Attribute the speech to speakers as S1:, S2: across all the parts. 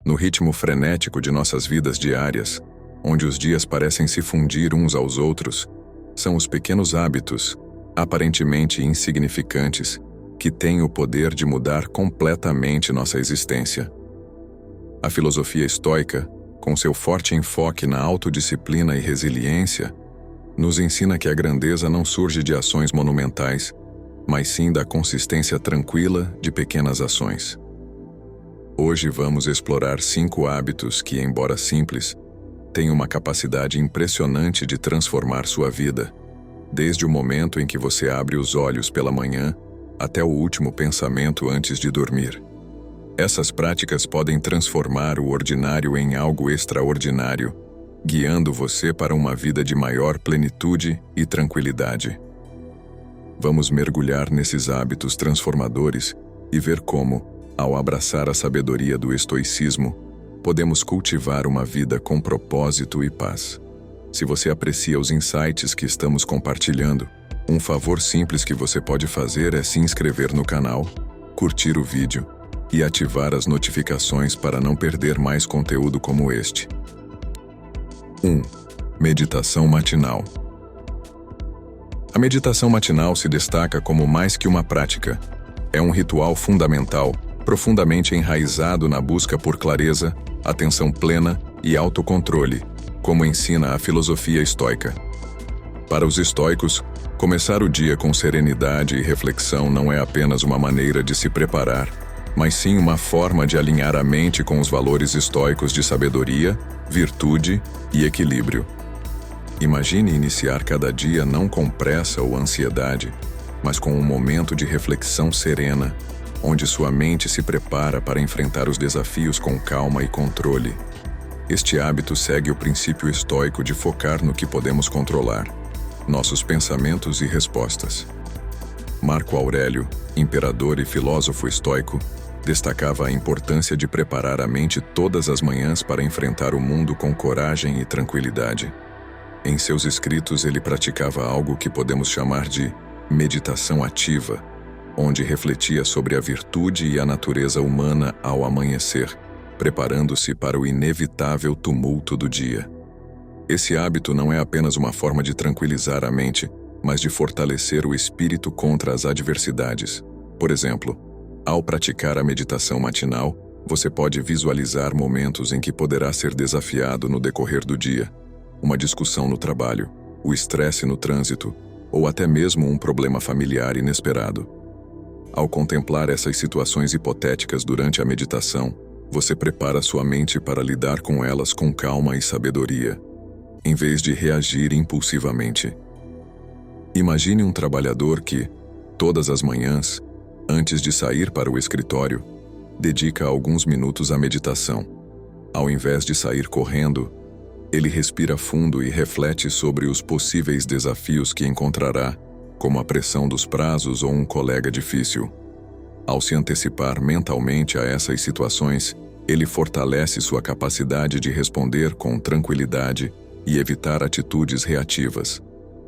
S1: No ritmo frenético de nossas vidas diárias, onde os dias parecem se fundir uns aos outros, são os pequenos hábitos, aparentemente insignificantes, que têm o poder de mudar completamente nossa existência. A filosofia estoica, com seu forte enfoque na autodisciplina e resiliência, nos ensina que a grandeza não surge de ações monumentais, mas sim da consistência tranquila de pequenas ações. Hoje vamos explorar 5 hábitos que, embora simples, têm uma capacidade impressionante de transformar sua vida, desde o momento em que você abre os olhos pela manhã até o último pensamento antes de dormir. Essas práticas podem transformar o ordinário em algo extraordinário, guiando você para uma vida de maior plenitude e tranquilidade. Vamos mergulhar nesses hábitos transformadores e ver como, ao abraçar a sabedoria do estoicismo, podemos cultivar uma vida com propósito e paz. Se você aprecia os insights que estamos compartilhando, um favor simples que você pode fazer é se inscrever no canal, curtir o vídeo e ativar as notificações para não perder mais conteúdo como este. 1. Meditação matinal. A meditação matinal se destaca como mais que uma prática. É um ritual fundamental, profundamente enraizado na busca por clareza, atenção plena e autocontrole, como ensina a filosofia estoica. Para os estoicos, começar o dia com serenidade e reflexão não é apenas uma maneira de se preparar, mas sim uma forma de alinhar a mente com os valores estoicos de sabedoria, virtude e equilíbrio. Imagine iniciar cada dia não com pressa ou ansiedade, mas com um momento de reflexão serena, onde sua mente se prepara para enfrentar os desafios com calma e controle. Este hábito segue o princípio estoico de focar no que podemos controlar, nossos pensamentos e respostas. Marco Aurélio, imperador e filósofo estoico, destacava a importância de preparar a mente todas as manhãs para enfrentar o mundo com coragem e tranquilidade. Em seus escritos, ele praticava algo que podemos chamar de meditação ativa, onde refletia sobre a virtude e a natureza humana ao amanhecer, preparando-se para o inevitável tumulto do dia. Esse hábito não é apenas uma forma de tranquilizar a mente, mas de fortalecer o espírito contra as adversidades. Por exemplo, ao praticar a meditação matinal, você pode visualizar momentos em que poderá ser desafiado no decorrer do dia, uma discussão no trabalho, o estresse no trânsito, ou até mesmo um problema familiar inesperado. Ao contemplar essas situações hipotéticas durante a meditação, você prepara sua mente para lidar com elas com calma e sabedoria, em vez de reagir impulsivamente. Imagine um trabalhador que, todas as manhãs, antes de sair para o escritório, dedica alguns minutos à meditação. Ao invés de sair correndo, ele respira fundo e reflete sobre os possíveis desafios que encontrará, como a pressão dos prazos ou um colega difícil. Ao se antecipar mentalmente a essas situações, ele fortalece sua capacidade de responder com tranquilidade e evitar atitudes reativas.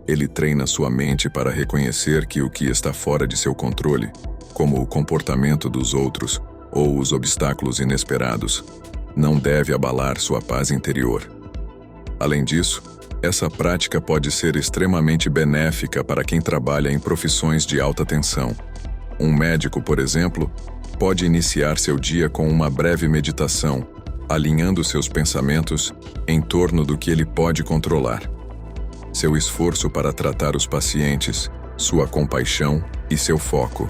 S1: Ele treina sua mente para reconhecer que o que está fora de seu controle, como o comportamento dos outros ou os obstáculos inesperados, não deve abalar sua paz interior. Além disso, essa prática pode ser extremamente benéfica para quem trabalha em profissões de alta tensão. Um médico, por exemplo, pode iniciar seu dia com uma breve meditação, alinhando seus pensamentos em torno do que ele pode controlar. Seu esforço para tratar os pacientes, sua compaixão e seu foco.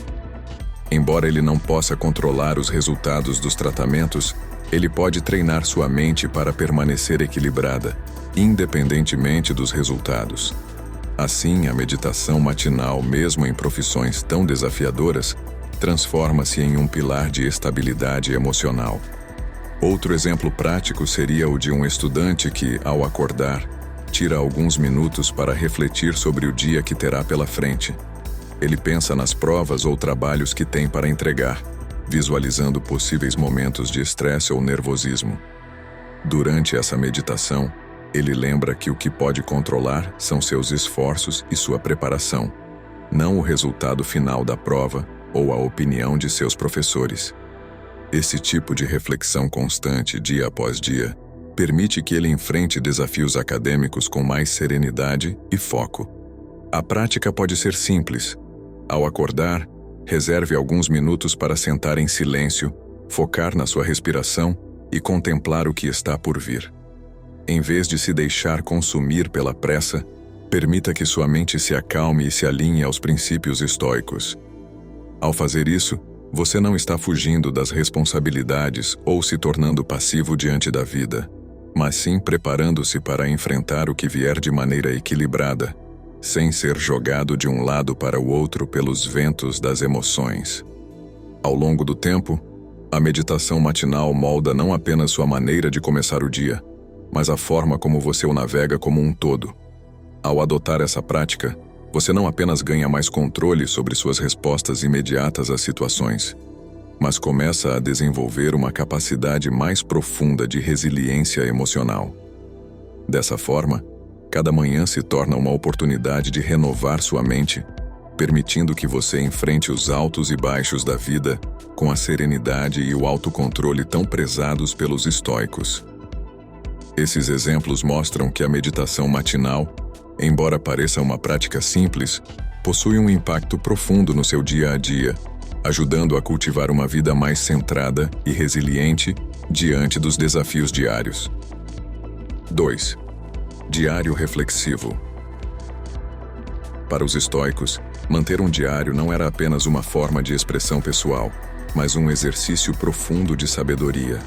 S1: Embora ele não possa controlar os resultados dos tratamentos, ele pode treinar sua mente para permanecer equilibrada, independentemente dos resultados. Assim, a meditação matinal, mesmo em profissões tão desafiadoras, transforma-se em um pilar de estabilidade emocional. Outro exemplo prático seria o de um estudante que, ao acordar, tira alguns minutos para refletir sobre o dia que terá pela frente. Ele pensa nas provas ou trabalhos que tem para entregar, visualizando possíveis momentos de estresse ou nervosismo. Durante essa meditação, ele lembra que o que pode controlar são seus esforços e sua preparação, não o resultado final da prova ou a opinião de seus professores. Esse tipo de reflexão constante, dia após dia, permite que ele enfrente desafios acadêmicos com mais serenidade e foco. A prática pode ser simples. Ao acordar, reserve alguns minutos para sentar em silêncio, focar na sua respiração e contemplar o que está por vir. Em vez de se deixar consumir pela pressa, permita que sua mente se acalme e se alinhe aos princípios estoicos. Ao fazer isso, você não está fugindo das responsabilidades ou se tornando passivo diante da vida, mas sim preparando-se para enfrentar o que vier de maneira equilibrada, sem ser jogado de um lado para o outro pelos ventos das emoções. Ao longo do tempo, a meditação matinal molda não apenas sua maneira de começar o dia, mas a forma como você o navega como um todo. Ao adotar essa prática, você não apenas ganha mais controle sobre suas respostas imediatas às situações, mas começa a desenvolver uma capacidade mais profunda de resiliência emocional. Dessa forma, cada manhã se torna uma oportunidade de renovar sua mente, permitindo que você enfrente os altos e baixos da vida com a serenidade e o autocontrole tão prezados pelos estoicos. Esses exemplos mostram que a meditação matinal, embora pareça uma prática simples, possui um impacto profundo no seu dia a dia, ajudando a cultivar uma vida mais centrada e resiliente diante dos desafios diários. 2. Diário reflexivo. Para os estoicos, manter um diário não era apenas uma forma de expressão pessoal, mas um exercício profundo de sabedoria.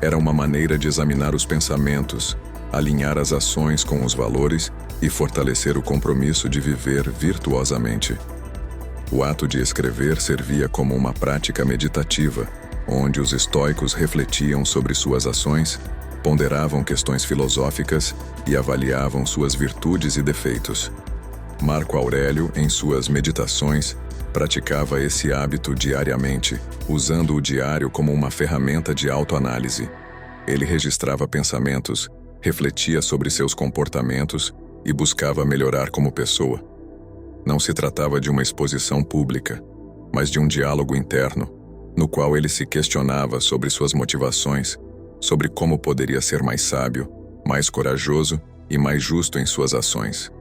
S1: Era uma maneira de examinar os pensamentos, alinhar as ações com os valores e fortalecer o compromisso de viver virtuosamente. O ato de escrever servia como uma prática meditativa, onde os estoicos refletiam sobre suas ações, ponderavam questões filosóficas e avaliavam suas virtudes e defeitos. Marco Aurélio, em suas Meditações, praticava esse hábito diariamente, usando o diário como uma ferramenta de autoanálise. Ele registrava pensamentos, refletia sobre seus comportamentos e buscava melhorar como pessoa. Não se tratava de uma exposição pública, mas de um diálogo interno, no qual ele se questionava sobre suas motivações, sobre como poderia ser mais sábio, mais corajoso e mais justo em suas ações.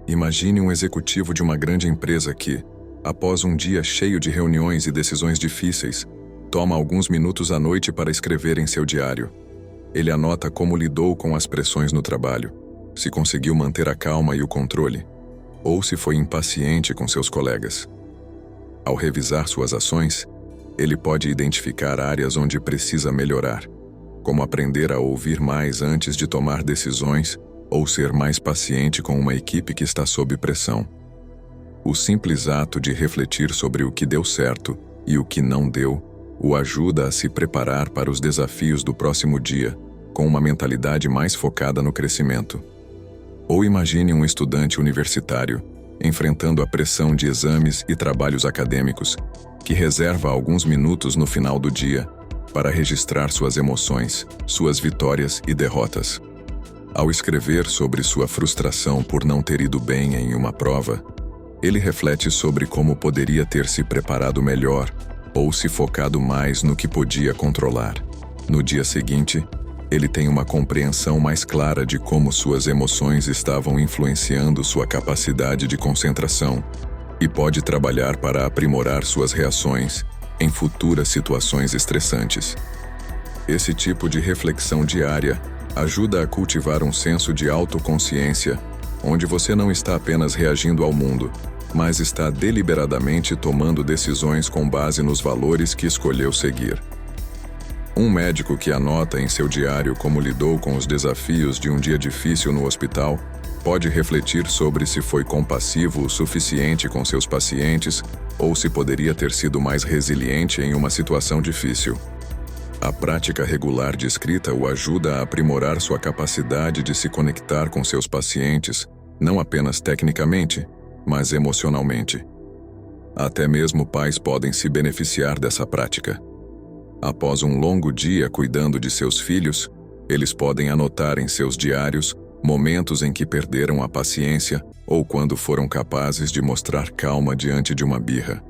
S1: Imagine um executivo de uma grande empresa que, após um dia cheio de reuniões e decisões difíceis, toma alguns minutos à noite para escrever em seu diário. Ele anota como lidou com as pressões no trabalho, se conseguiu manter a calma e o controle, ou se foi impaciente com seus colegas. Ao revisar suas ações, ele pode identificar áreas onde precisa melhorar, como aprender a ouvir mais antes de tomar decisões ou ser mais paciente com uma equipe que está sob pressão. O simples ato de refletir sobre o que deu certo e o que não deu o ajuda a se preparar para os desafios do próximo dia, com uma mentalidade mais focada no crescimento. Ou imagine um estudante universitário enfrentando a pressão de exames e trabalhos acadêmicos, que reserva alguns minutos no final do dia para registrar suas emoções, suas vitórias e derrotas. Ao escrever sobre sua frustração por não ter ido bem em uma prova, ele reflete sobre como poderia ter se preparado melhor ou se focado mais no que podia controlar. No dia seguinte, ele tem uma compreensão mais clara de como suas emoções estavam influenciando sua capacidade de concentração e pode trabalhar para aprimorar suas reações em futuras situações estressantes. Esse tipo de reflexão diária ajuda a cultivar um senso de autoconsciência, onde você não está apenas reagindo ao mundo, mas está deliberadamente tomando decisões com base nos valores que escolheu seguir. Um médico que anota em seu diário como lidou com os desafios de um dia difícil no hospital pode refletir sobre se foi compassivo o suficiente com seus pacientes ou se poderia ter sido mais resiliente em uma situação difícil. A prática regular de escrita o ajuda a aprimorar sua capacidade de se conectar com seus pacientes, não apenas tecnicamente, mas emocionalmente. Até mesmo pais podem se beneficiar dessa prática. Após um longo dia cuidando de seus filhos, eles podem anotar em seus diários momentos em que perderam a paciência ou quando foram capazes de mostrar calma diante de uma birra.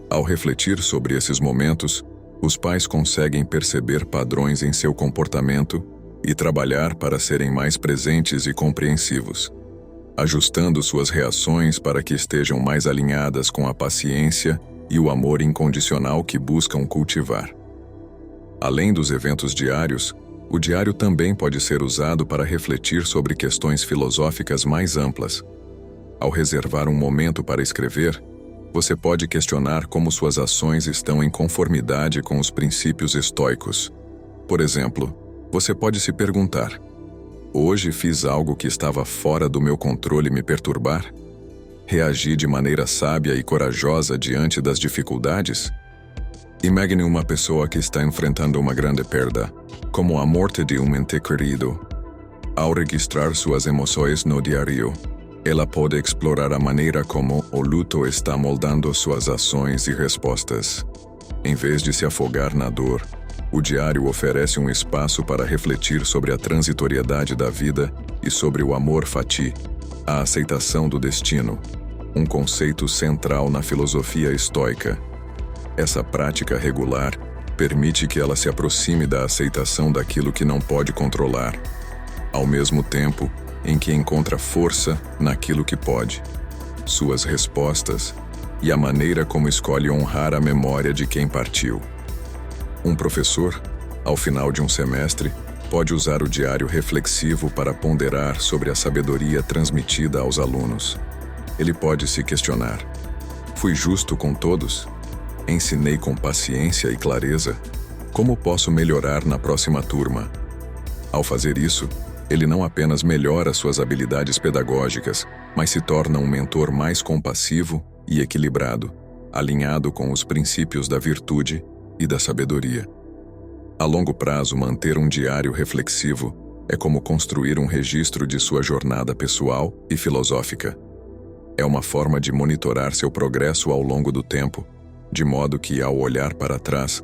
S1: Ao refletir sobre esses momentos, Os pais conseguem perceber padrões em seu comportamento e trabalhar para serem mais presentes e compreensivos, ajustando suas reações para que estejam mais alinhadas com a paciência e o amor incondicional que buscam cultivar. Além dos eventos diários, o diário também pode ser usado para refletir sobre questões filosóficas mais amplas. Ao reservar um momento para escrever, você pode questionar como suas ações estão em conformidade com os princípios estoicos. Por exemplo, você pode se perguntar: hoje fiz algo que estava fora do meu controle me perturbar? Reagi de maneira sábia e corajosa diante das dificuldades? Imagine uma pessoa que está enfrentando uma grande perda, como a morte de um ente querido. Ao registrar suas emoções no diário, ela pode explorar a maneira como o luto está moldando suas ações e respostas. Em vez de se afogar na dor, o diário oferece um espaço para refletir sobre a transitoriedade da vida e sobre o amor fati, a aceitação do destino, um conceito central na filosofia estoica. Essa prática regular permite que ela se aproxime da aceitação daquilo que não pode controlar, ao mesmo tempo em que encontra força naquilo que pode, suas respostas e a maneira como escolhe honrar a memória de quem partiu. Um professor, ao final de um semestre, pode usar o diário reflexivo para ponderar sobre a sabedoria transmitida aos alunos. Ele pode se questionar: fui justo com todos? Ensinei com paciência e clareza? Como posso melhorar na próxima turma? Ao fazer isso, ele não apenas melhora suas habilidades pedagógicas, mas se torna um mentor mais compassivo e equilibrado, alinhado com os princípios da virtude e da sabedoria. A longo prazo, manter um diário reflexivo é como construir um registro de sua jornada pessoal e filosófica. É uma forma de monitorar seu progresso ao longo do tempo, de modo que, ao olhar para trás,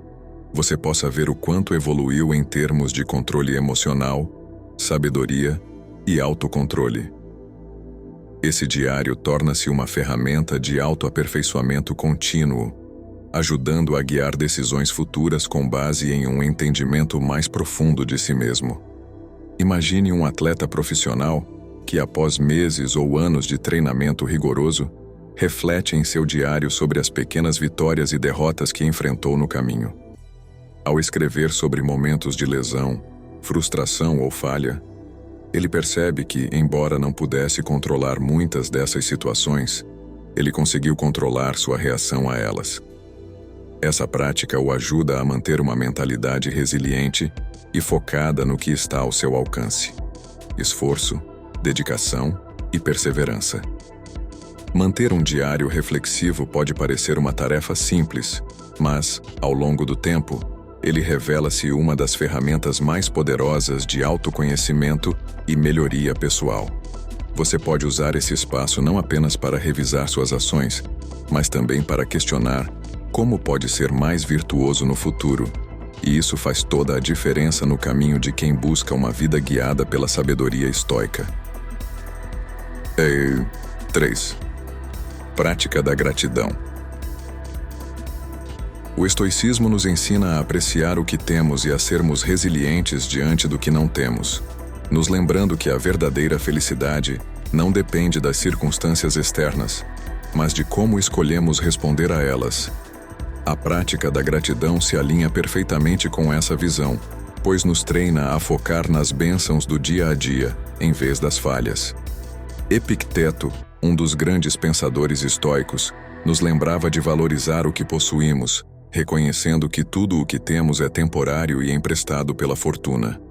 S1: você possa ver o quanto evoluiu em termos de controle emocional, sabedoria e autocontrole. Esse diário torna-se uma ferramenta de autoaperfeiçoamento contínuo, ajudando a guiar decisões futuras com base em um entendimento mais profundo de si mesmo. Imagine um atleta profissional que, após meses ou anos de treinamento rigoroso, reflete em seu diário sobre as pequenas vitórias e derrotas que enfrentou no caminho. Ao escrever sobre momentos de lesão, frustração ou falha, ele percebe que, embora não pudesse controlar muitas dessas situações, ele conseguiu controlar sua reação a elas. Essa prática o ajuda a manter uma mentalidade resiliente e focada no que está ao seu alcance: esforço, dedicação e perseverança. Manter um diário reflexivo pode parecer uma tarefa simples, mas, ao longo do tempo, ele revela-se uma das ferramentas mais poderosas de autoconhecimento e melhoria pessoal. Você pode usar esse espaço não apenas para revisar suas ações, mas também para questionar como pode ser mais virtuoso no futuro. E isso faz toda a diferença no caminho de quem busca uma vida guiada pela sabedoria estoica. 3. Prática da gratidão. O estoicismo nos ensina a apreciar o que temos e a sermos resilientes diante do que não temos, nos lembrando que a verdadeira felicidade não depende das circunstâncias externas, mas de como escolhemos responder a elas. A prática da gratidão se alinha perfeitamente com essa visão, pois nos treina a focar nas bênçãos do dia a dia, em vez das falhas. Epicteto, um dos grandes pensadores estoicos, nos lembrava de valorizar o que possuímos, reconhecendo que tudo o que temos é temporário e emprestado pela fortuna.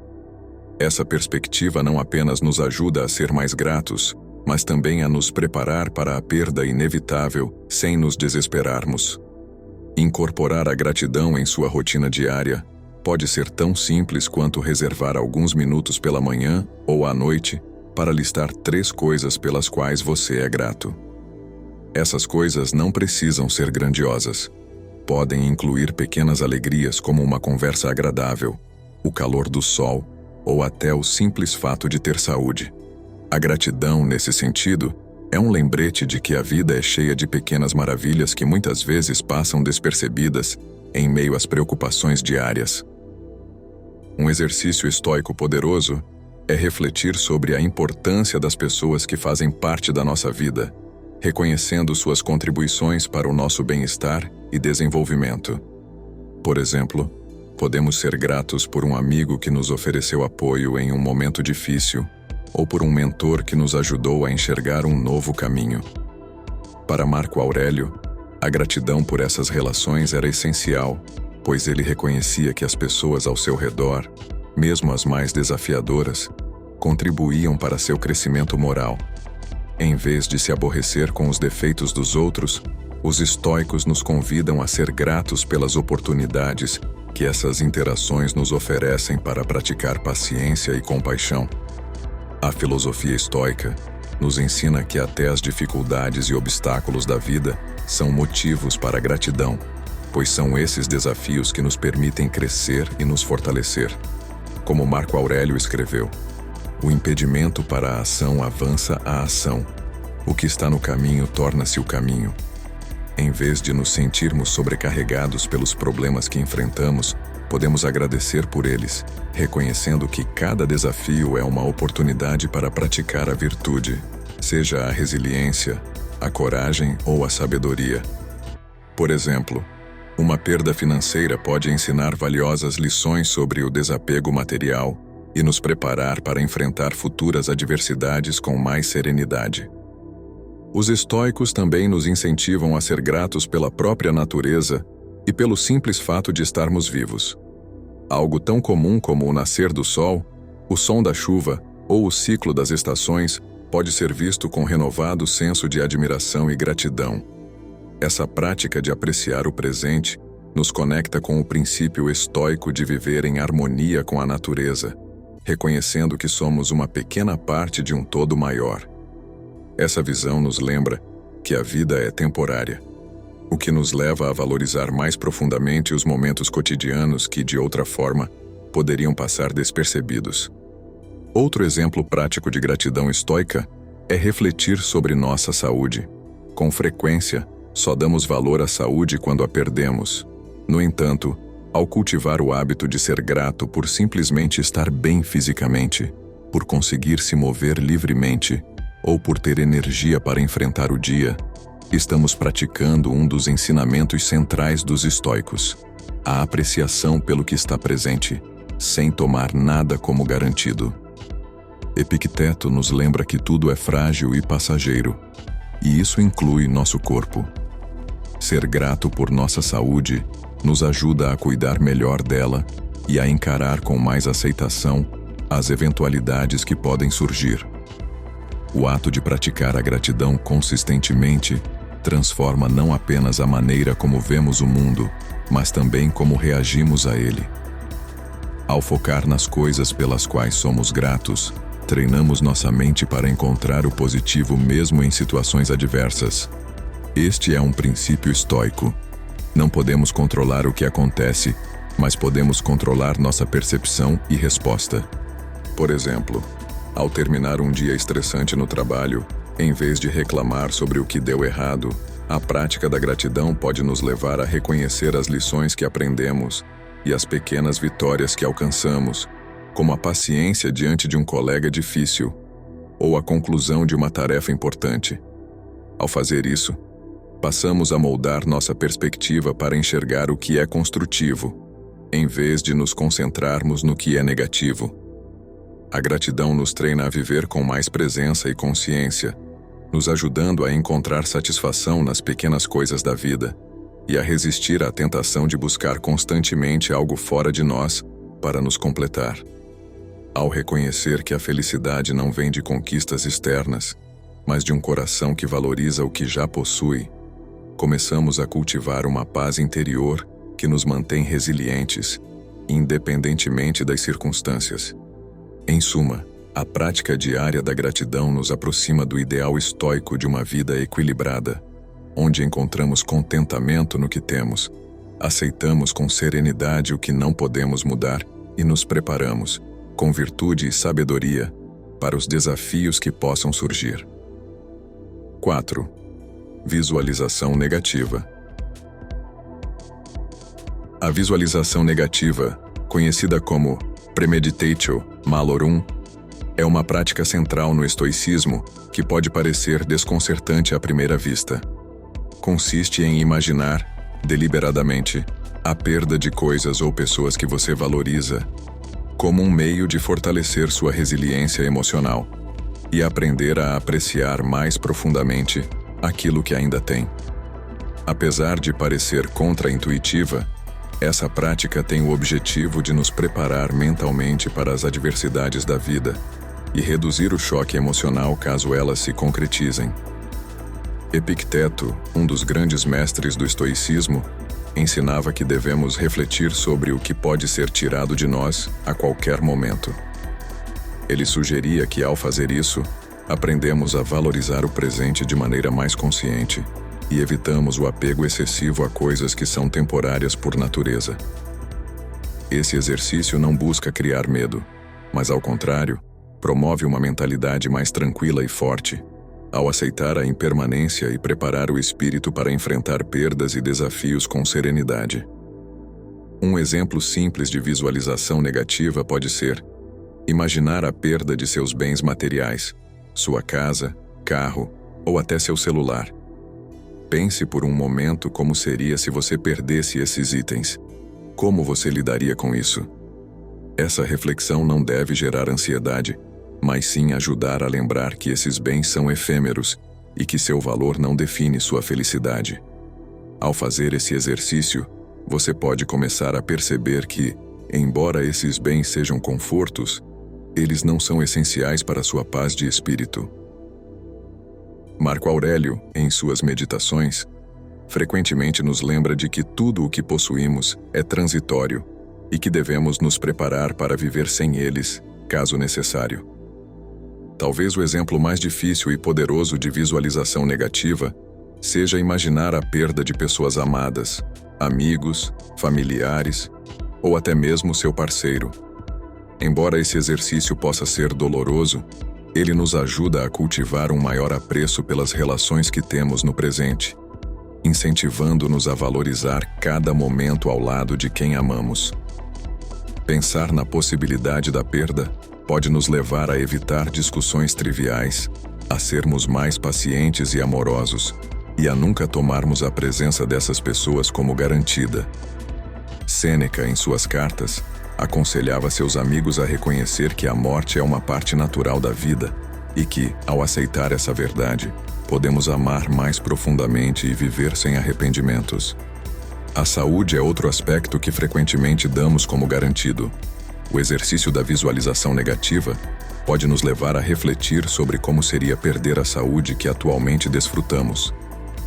S1: Essa perspectiva não apenas nos ajuda a ser mais gratos, mas também a nos preparar para a perda inevitável sem nos desesperarmos. Incorporar a gratidão em sua rotina diária pode ser tão simples quanto reservar alguns minutos pela manhã ou à noite para listar 3 coisas pelas quais você é grato. Essas coisas não precisam ser grandiosas. Podem incluir pequenas alegrias como uma conversa agradável, o calor do sol ou até o simples fato de ter saúde. A gratidão, nesse sentido, é um lembrete de que a vida é cheia de pequenas maravilhas que muitas vezes passam despercebidas em meio às preocupações diárias. Um exercício estoico poderoso é refletir sobre a importância das pessoas que fazem parte da nossa vida, reconhecendo suas contribuições para o nosso bem-estar e desenvolvimento. Por exemplo, podemos ser gratos por um amigo que nos ofereceu apoio em um momento difícil, ou por um mentor que nos ajudou a enxergar um novo caminho. Para Marco Aurélio, a gratidão por essas relações era essencial, pois ele reconhecia que as pessoas ao seu redor, mesmo as mais desafiadoras, contribuíam para seu crescimento moral. Em vez de se aborrecer com os defeitos dos outros, os estoicos nos convidam a ser gratos pelas oportunidades que essas interações nos oferecem para praticar paciência e compaixão. A filosofia estoica nos ensina que até as dificuldades e obstáculos da vida são motivos para a gratidão, pois são esses desafios que nos permitem crescer e nos fortalecer. Como Marco Aurélio escreveu, o impedimento para a ação avança a ação. O que está no caminho torna-se o caminho. Em vez de nos sentirmos sobrecarregados pelos problemas que enfrentamos, podemos agradecer por eles, reconhecendo que cada desafio é uma oportunidade para praticar a virtude, seja a resiliência, a coragem ou a sabedoria. Por exemplo, uma perda financeira pode ensinar valiosas lições sobre o desapego material e nos preparar para enfrentar futuras adversidades com mais serenidade. Os estoicos também nos incentivam a ser gratos pela própria natureza e pelo simples fato de estarmos vivos. Algo tão comum como o nascer do sol, o som da chuva ou o ciclo das estações pode ser visto com renovado senso de admiração e gratidão. Essa prática de apreciar o presente nos conecta com o princípio estoico de viver em harmonia com a natureza, reconhecendo que somos uma pequena parte de um todo maior. Essa visão nos lembra que a vida é temporária, o que nos leva a valorizar mais profundamente os momentos cotidianos que, de outra forma, poderiam passar despercebidos. Outro exemplo prático de gratidão estoica é refletir sobre nossa saúde. Com frequência, só damos valor à saúde quando a perdemos. No entanto, ao cultivar o hábito de ser grato por simplesmente estar bem fisicamente, por conseguir se mover livremente, ou por ter energia para enfrentar o dia, estamos praticando um dos ensinamentos centrais dos estoicos, a apreciação pelo que está presente, sem tomar nada como garantido. Epicteto nos lembra que tudo é frágil e passageiro, e isso inclui nosso corpo. Ser grato por nossa saúde nos ajuda a cuidar melhor dela e a encarar com mais aceitação as eventualidades que podem surgir. O ato de praticar a gratidão consistentemente transforma não apenas a maneira como vemos o mundo, mas também como reagimos a ele. Ao focar nas coisas pelas quais somos gratos, treinamos nossa mente para encontrar o positivo mesmo em situações adversas. Este é um princípio estoico. Não podemos controlar o que acontece, mas podemos controlar nossa percepção e resposta. Por exemplo, ao terminar um dia estressante no trabalho, em vez de reclamar sobre o que deu errado, a prática da gratidão pode nos levar a reconhecer as lições que aprendemos e as pequenas vitórias que alcançamos, como a paciência diante de um colega difícil ou a conclusão de uma tarefa importante. Ao fazer isso, passamos a moldar nossa perspectiva para enxergar o que é construtivo, em vez de nos concentrarmos no que é negativo. A gratidão nos treina a viver com mais presença e consciência, nos ajudando a encontrar satisfação nas pequenas coisas da vida e a resistir à tentação de buscar constantemente algo fora de nós para nos completar. Ao reconhecer que a felicidade não vem de conquistas externas, mas de um coração que valoriza o que já possui, começamos a cultivar uma paz interior que nos mantém resilientes, independentemente das circunstâncias. Em suma, a prática diária da gratidão nos aproxima do ideal estoico de uma vida equilibrada, onde encontramos contentamento no que temos, aceitamos com serenidade o que não podemos mudar e nos preparamos, com virtude e sabedoria, para os desafios que possam surgir. 4. Visualização negativa. A visualização negativa, conhecida como premeditatio malorum, é uma prática central no estoicismo que pode parecer desconcertante à primeira vista. Consiste em imaginar, deliberadamente, a perda de coisas ou pessoas que você valoriza, como um meio de fortalecer sua resiliência emocional e aprender a apreciar mais profundamente aquilo que ainda tem. Apesar de parecer contraintuitiva, essa prática tem o objetivo de nos preparar mentalmente para as adversidades da vida e reduzir o choque emocional caso elas se concretizem. Epicteto, um dos grandes mestres do estoicismo, ensinava que devemos refletir sobre o que pode ser tirado de nós a qualquer momento. Ele sugeria que, ao fazer isso, aprendemos a valorizar o presente de maneira mais consciente e evitamos o apego excessivo a coisas que são temporárias por natureza. Esse exercício não busca criar medo, mas, ao contrário, promove uma mentalidade mais tranquila e forte, ao aceitar a impermanência e preparar o espírito para enfrentar perdas e desafios com serenidade. Um exemplo simples de visualização negativa pode ser imaginar a perda de seus bens materiais, sua casa, carro ou até seu celular. Pense por um momento como seria se você perdesse esses itens. Como você lidaria com isso? Essa reflexão não deve gerar ansiedade, mas sim ajudar a lembrar que esses bens são efêmeros e que seu valor não define sua felicidade. Ao fazer esse exercício, você pode começar a perceber que, embora esses bens sejam confortos, eles não são essenciais para sua paz de espírito. Marco Aurélio, em suas meditações, frequentemente nos lembra de que tudo o que possuímos é transitório e que devemos nos preparar para viver sem eles, caso necessário. Talvez o exemplo mais difícil e poderoso de visualização negativa seja imaginar a perda de pessoas amadas, amigos, familiares ou até mesmo seu parceiro. Embora esse exercício possa ser doloroso, ele nos ajuda a cultivar um maior apreço pelas relações que temos no presente, incentivando-nos a valorizar cada momento ao lado de quem amamos. Pensar na possibilidade da perda pode nos levar a evitar discussões triviais, a sermos mais pacientes e amorosos, e a nunca tomarmos a presença dessas pessoas como garantida. Sêneca, em suas cartas, aconselhava seus amigos a reconhecer que a morte é uma parte natural da vida e que, ao aceitar essa verdade, podemos amar mais profundamente e viver sem arrependimentos. A saúde é outro aspecto que frequentemente damos como garantido. O exercício da visualização negativa pode nos levar a refletir sobre como seria perder a saúde que atualmente desfrutamos.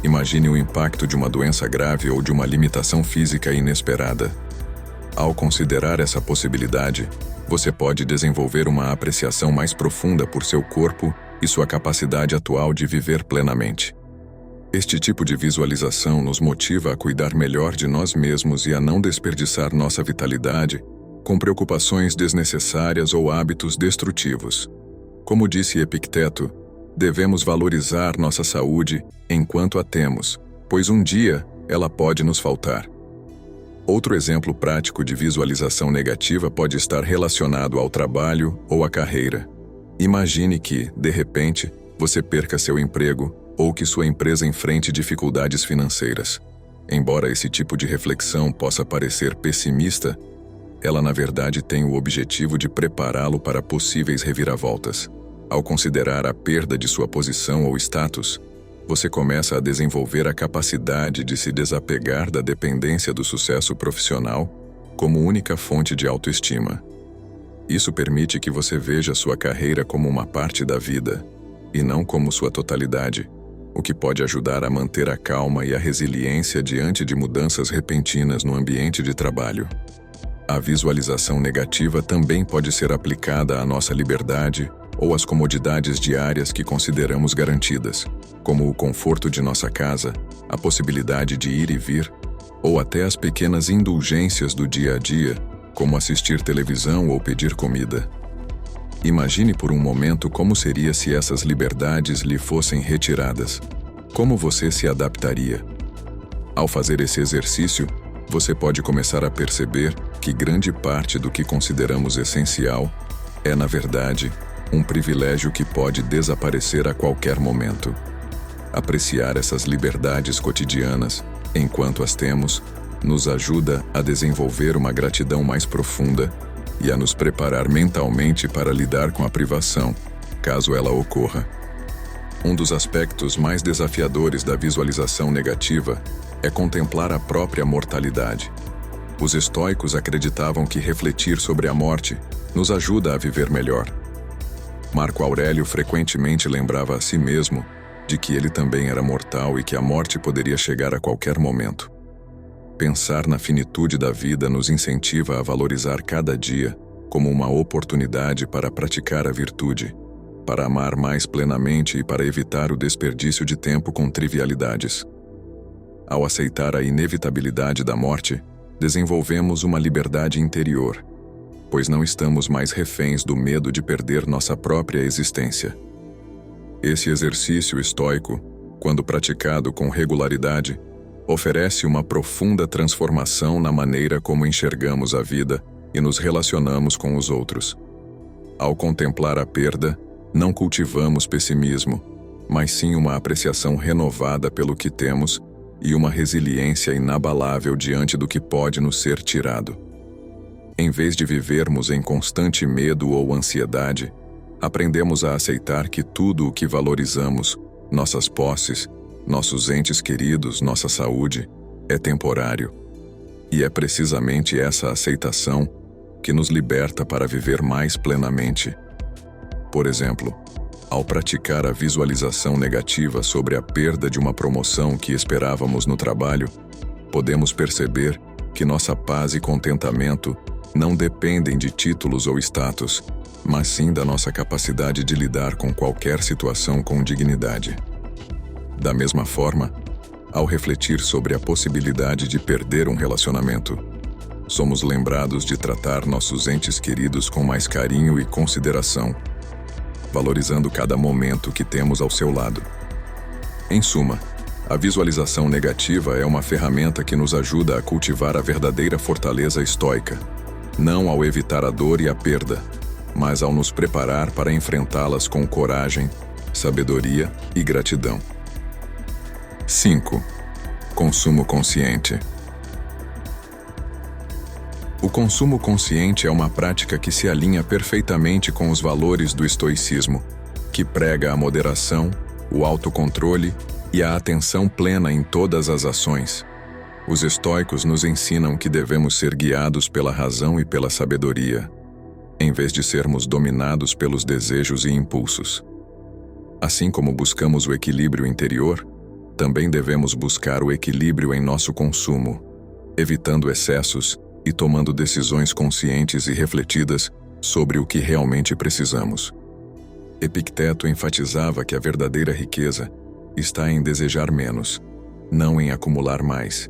S1: Imagine o impacto de uma doença grave ou de uma limitação física inesperada. Ao considerar essa possibilidade, você pode desenvolver uma apreciação mais profunda por seu corpo e sua capacidade atual de viver plenamente. Este tipo de visualização nos motiva a cuidar melhor de nós mesmos e a não desperdiçar nossa vitalidade com preocupações desnecessárias ou hábitos destrutivos. Como disse Epicteto, devemos valorizar nossa saúde enquanto a temos, pois um dia ela pode nos faltar. Outro exemplo prático de visualização negativa pode estar relacionado ao trabalho ou à carreira. Imagine que, de repente, você perca seu emprego ou que sua empresa enfrente dificuldades financeiras. Embora esse tipo de reflexão possa parecer pessimista, ela na verdade tem o objetivo de prepará-lo para possíveis reviravoltas. Ao considerar a perda de sua posição ou status, você começa a desenvolver a capacidade de se desapegar da dependência do sucesso profissional como única fonte de autoestima. Isso permite que você veja sua carreira como uma parte da vida, e não como sua totalidade, o que pode ajudar a manter a calma e a resiliência diante de mudanças repentinas no ambiente de trabalho. A visualização negativa também pode ser aplicada à nossa liberdade ou às comodidades diárias que consideramos garantidas, como o conforto de nossa casa, a possibilidade de ir e vir, ou até as pequenas indulgências do dia a dia, como assistir televisão ou pedir comida. Imagine por um momento como seria se essas liberdades lhe fossem retiradas. Como você se adaptaria? Ao fazer esse exercício, você pode começar a perceber que grande parte do que consideramos essencial é, na verdade, um privilégio que pode desaparecer a qualquer momento. Apreciar essas liberdades cotidianas, enquanto as temos, nos ajuda a desenvolver uma gratidão mais profunda e a nos preparar mentalmente para lidar com a privação, caso ela ocorra. Um dos aspectos mais desafiadores da visualização negativa é contemplar a própria mortalidade. Os estoicos acreditavam que refletir sobre a morte nos ajuda a viver melhor. Marco Aurélio frequentemente lembrava a si mesmo de que ele também era mortal e que a morte poderia chegar a qualquer momento. Pensar na finitude da vida nos incentiva a valorizar cada dia como uma oportunidade para praticar a virtude, para amar mais plenamente e para evitar o desperdício de tempo com trivialidades. Ao aceitar a inevitabilidade da morte, desenvolvemos uma liberdade interior, pois não estamos mais reféns do medo de perder nossa própria existência. Esse exercício estoico, quando praticado com regularidade, oferece uma profunda transformação na maneira como enxergamos a vida e nos relacionamos com os outros. Ao contemplar a perda, não cultivamos pessimismo, mas sim uma apreciação renovada pelo que temos e uma resiliência inabalável diante do que pode nos ser tirado. Em vez de vivermos em constante medo ou ansiedade, aprendemos a aceitar que tudo o que valorizamos, nossas posses, nossos entes queridos, nossa saúde, é temporário. E é precisamente essa aceitação que nos liberta para viver mais plenamente. Por exemplo, ao praticar a visualização negativa sobre a perda de uma promoção que esperávamos no trabalho, podemos perceber que nossa paz e contentamento não dependem de títulos ou status, mas sim da nossa capacidade de lidar com qualquer situação com dignidade. Da mesma forma, ao refletir sobre a possibilidade de perder um relacionamento, somos lembrados de tratar nossos entes queridos com mais carinho e consideração, valorizando cada momento que temos ao seu lado. Em suma, a visualização negativa é uma ferramenta que nos ajuda a cultivar a verdadeira fortaleza estoica, não ao evitar a dor e a perda, mas ao nos preparar para enfrentá-las com coragem, sabedoria e gratidão. 5. Consumo consciente. O consumo consciente é uma prática que se alinha perfeitamente com os valores do estoicismo, que prega a moderação, o autocontrole e a atenção plena em todas as ações. Os estoicos nos ensinam que devemos ser guiados pela razão e pela sabedoria, em vez de sermos dominados pelos desejos e impulsos. Assim como buscamos o equilíbrio interior, também devemos buscar o equilíbrio em nosso consumo, evitando excessos e tomando decisões conscientes e refletidas sobre o que realmente precisamos. Epicteto enfatizava que a verdadeira riqueza está em desejar menos, não em acumular mais.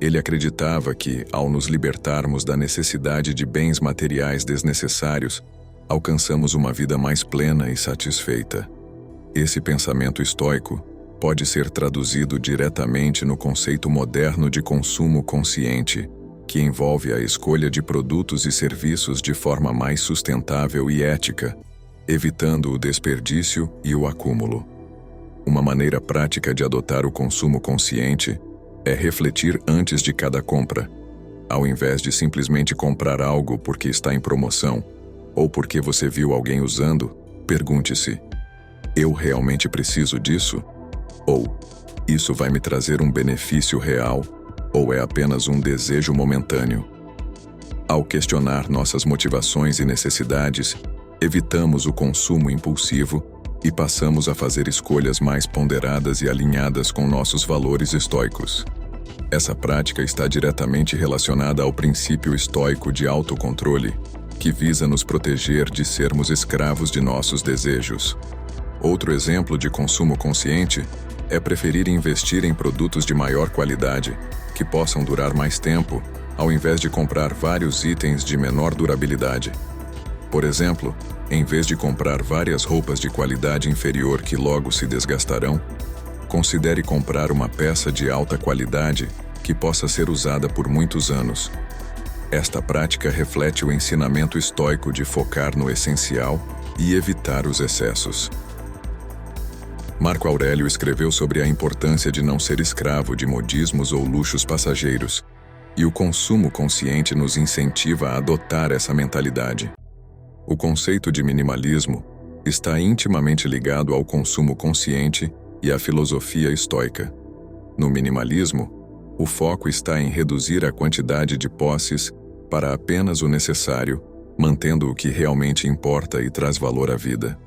S1: Ele acreditava que, ao nos libertarmos da necessidade de bens materiais desnecessários, alcançamos uma vida mais plena e satisfeita. Esse pensamento estoico pode ser traduzido diretamente no conceito moderno de consumo consciente, que envolve a escolha de produtos e serviços de forma mais sustentável e ética, evitando o desperdício e o acúmulo. Uma maneira prática de adotar o consumo consciente é refletir antes de cada compra. Ao invés de simplesmente comprar algo porque está em promoção ou porque você viu alguém usando, pergunte-se: eu realmente preciso disso? Ou, isso vai me trazer um benefício real? Ou é apenas um desejo momentâneo? Ao questionar nossas motivações e necessidades, evitamos o consumo impulsivo e passamos a fazer escolhas mais ponderadas e alinhadas com nossos valores estoicos. Essa prática está diretamente relacionada ao princípio estoico de autocontrole, que visa nos proteger de sermos escravos de nossos desejos. Outro exemplo de consumo consciente é preferir investir em produtos de maior qualidade, que possam durar mais tempo, ao invés de comprar vários itens de menor durabilidade. Por exemplo, em vez de comprar várias roupas de qualidade inferior que logo se desgastarão, considere comprar uma peça de alta qualidade que possa ser usada por muitos anos. Esta prática reflete o ensinamento estoico de focar no essencial e evitar os excessos. Marco Aurélio escreveu sobre a importância de não ser escravo de modismos ou luxos passageiros, e o consumo consciente nos incentiva a adotar essa mentalidade. O conceito de minimalismo está intimamente ligado ao consumo consciente e à filosofia estoica. No minimalismo, o foco está em reduzir a quantidade de posses para apenas o necessário, mantendo o que realmente importa e traz valor à vida.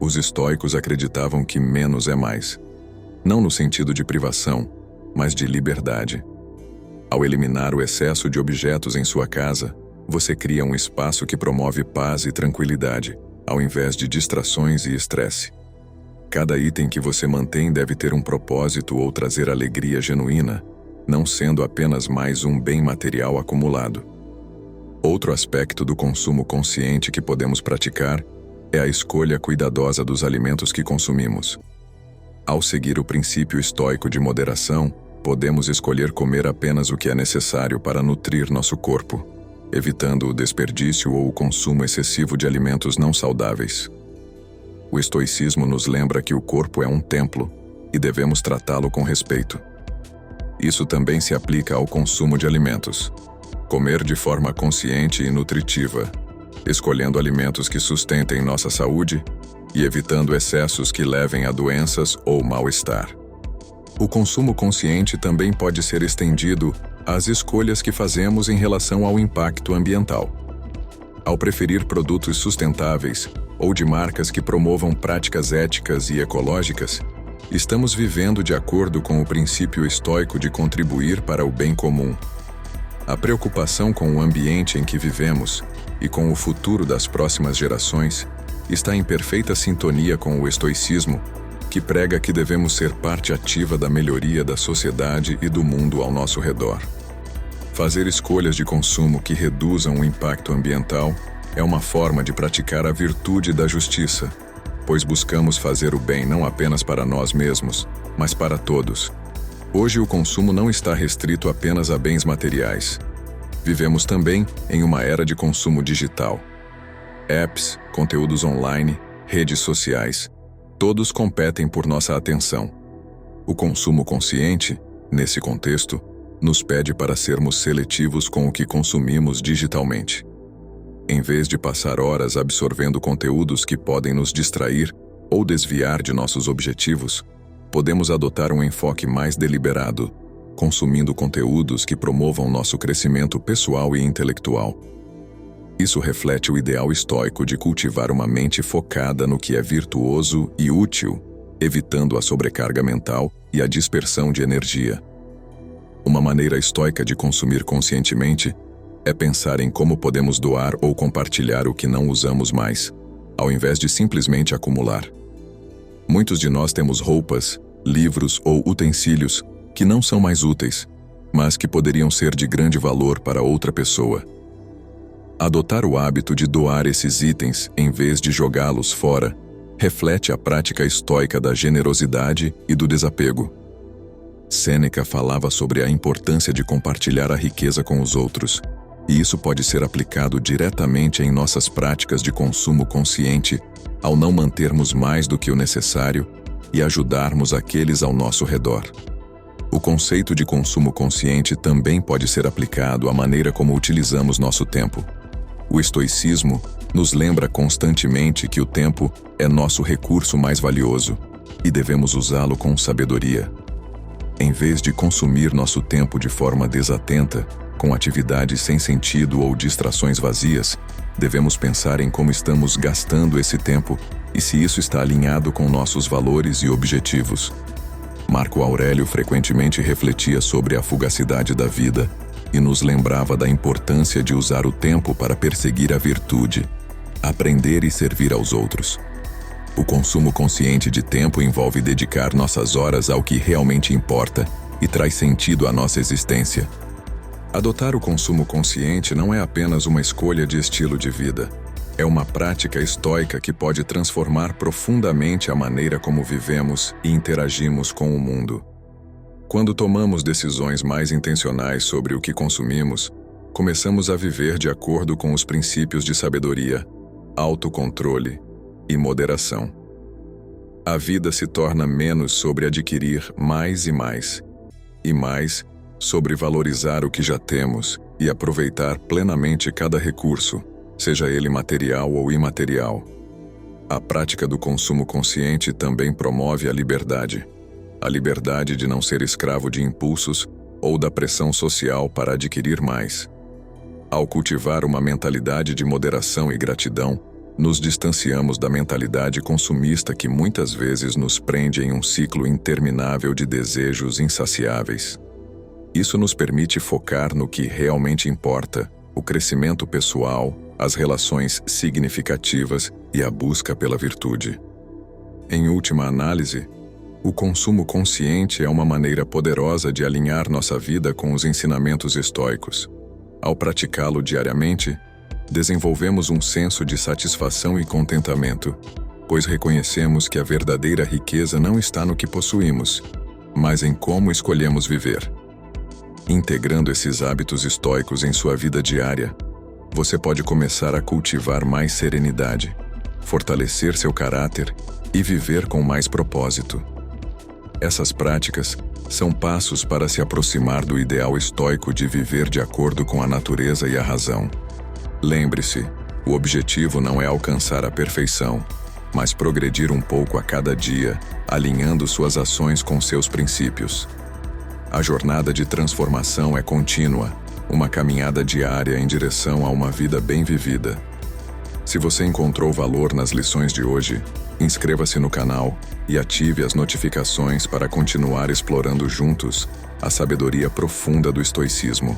S1: Os estoicos acreditavam que menos é mais, não no sentido de privação, mas de liberdade. Ao eliminar o excesso de objetos em sua casa, você cria um espaço que promove paz e tranquilidade, ao invés de distrações e estresse. Cada item que você mantém deve ter um propósito ou trazer alegria genuína, não sendo apenas mais um bem material acumulado. Outro aspecto do consumo consciente que podemos praticar é a escolha cuidadosa dos alimentos que consumimos. Ao seguir o princípio estoico de moderação, podemos escolher comer apenas o que é necessário para nutrir nosso corpo, evitando o desperdício ou o consumo excessivo de alimentos não saudáveis. O estoicismo nos lembra que o corpo é um templo e devemos tratá-lo com respeito. Isso também se aplica ao consumo de alimentos. Comer de forma consciente e nutritiva, escolhendo alimentos que sustentem nossa saúde e evitando excessos que levem a doenças ou mal-estar. O consumo consciente também pode ser estendido às escolhas que fazemos em relação ao impacto ambiental. Ao preferir produtos sustentáveis ou de marcas que promovam práticas éticas e ecológicas, estamos vivendo de acordo com o princípio estoico de contribuir para o bem comum. A preocupação com o ambiente em que vivemos e com o futuro das próximas gerações está em perfeita sintonia com o estoicismo, que prega que devemos ser parte ativa da melhoria da sociedade e do mundo ao nosso redor. Fazer escolhas de consumo que reduzam o impacto ambiental é uma forma de praticar a virtude da justiça, pois buscamos fazer o bem não apenas para nós mesmos, mas para todos. Hoje o consumo não está restrito apenas a bens materiais. Vivemos também em uma era de consumo digital. Apps, conteúdos online, redes sociais, todos competem por nossa atenção. O consumo consciente, nesse contexto, nos pede para sermos seletivos com o que consumimos digitalmente. Em vez de passar horas absorvendo conteúdos que podem nos distrair ou desviar de nossos objetivos, podemos adotar um enfoque mais deliberado, consumindo conteúdos que promovam nosso crescimento pessoal e intelectual. Isso reflete o ideal estoico de cultivar uma mente focada no que é virtuoso e útil, evitando a sobrecarga mental e a dispersão de energia. Uma maneira estoica de consumir conscientemente é pensar em como podemos doar ou compartilhar o que não usamos mais, ao invés de simplesmente acumular. Muitos de nós temos roupas, livros ou utensílios que não são mais úteis, mas que poderiam ser de grande valor para outra pessoa. Adotar o hábito de doar esses itens em vez de jogá-los fora reflete a prática estoica da generosidade e do desapego. Sêneca falava sobre a importância de compartilhar a riqueza com os outros, e isso pode ser aplicado diretamente em nossas práticas de consumo consciente ao não mantermos mais do que o necessário e ajudarmos aqueles ao nosso redor. O conceito de consumo consciente também pode ser aplicado à maneira como utilizamos nosso tempo. O estoicismo nos lembra constantemente que o tempo é nosso recurso mais valioso e devemos usá-lo com sabedoria. Em vez de consumir nosso tempo de forma desatenta, com atividades sem sentido ou distrações vazias, devemos pensar em como estamos gastando esse tempo e se isso está alinhado com nossos valores e objetivos. Marco Aurélio frequentemente refletia sobre a fugacidade da vida e nos lembrava da importância de usar o tempo para perseguir a virtude, aprender e servir aos outros. O consumo consciente de tempo envolve dedicar nossas horas ao que realmente importa e traz sentido à nossa existência. Adotar o consumo consciente não é apenas uma escolha de estilo de vida. É uma prática estoica que pode transformar profundamente a maneira como vivemos e interagimos com o mundo. Quando tomamos decisões mais intencionais sobre o que consumimos, começamos a viver de acordo com os princípios de sabedoria, autocontrole e moderação. A vida se torna menos sobre adquirir mais e mais sobre valorizar o que já temos e aproveitar plenamente cada recurso, seja ele material ou imaterial. A prática do consumo consciente também promove a liberdade de não ser escravo de impulsos ou da pressão social para adquirir mais. Ao cultivar uma mentalidade de moderação e gratidão, nos distanciamos da mentalidade consumista que muitas vezes nos prende em um ciclo interminável de desejos insaciáveis. Isso nos permite focar no que realmente importa, o crescimento pessoal, as relações significativas e a busca pela virtude. Em última análise, o consumo consciente é uma maneira poderosa de alinhar nossa vida com os ensinamentos estoicos. Ao praticá-lo diariamente, desenvolvemos um senso de satisfação e contentamento, pois reconhecemos que a verdadeira riqueza não está no que possuímos, mas em como escolhemos viver. Integrando esses hábitos estoicos em sua vida diária, você pode começar a cultivar mais serenidade, fortalecer seu caráter e viver com mais propósito. Essas práticas são passos para se aproximar do ideal estoico de viver de acordo com a natureza e a razão. Lembre-se, o objetivo não é alcançar a perfeição, mas progredir um pouco a cada dia, alinhando suas ações com seus princípios. A jornada de transformação é contínua, uma caminhada diária em direção a uma vida bem vivida. Se você encontrou valor nas lições de hoje, inscreva-se no canal e ative as notificações para continuar explorando juntos a sabedoria profunda do estoicismo.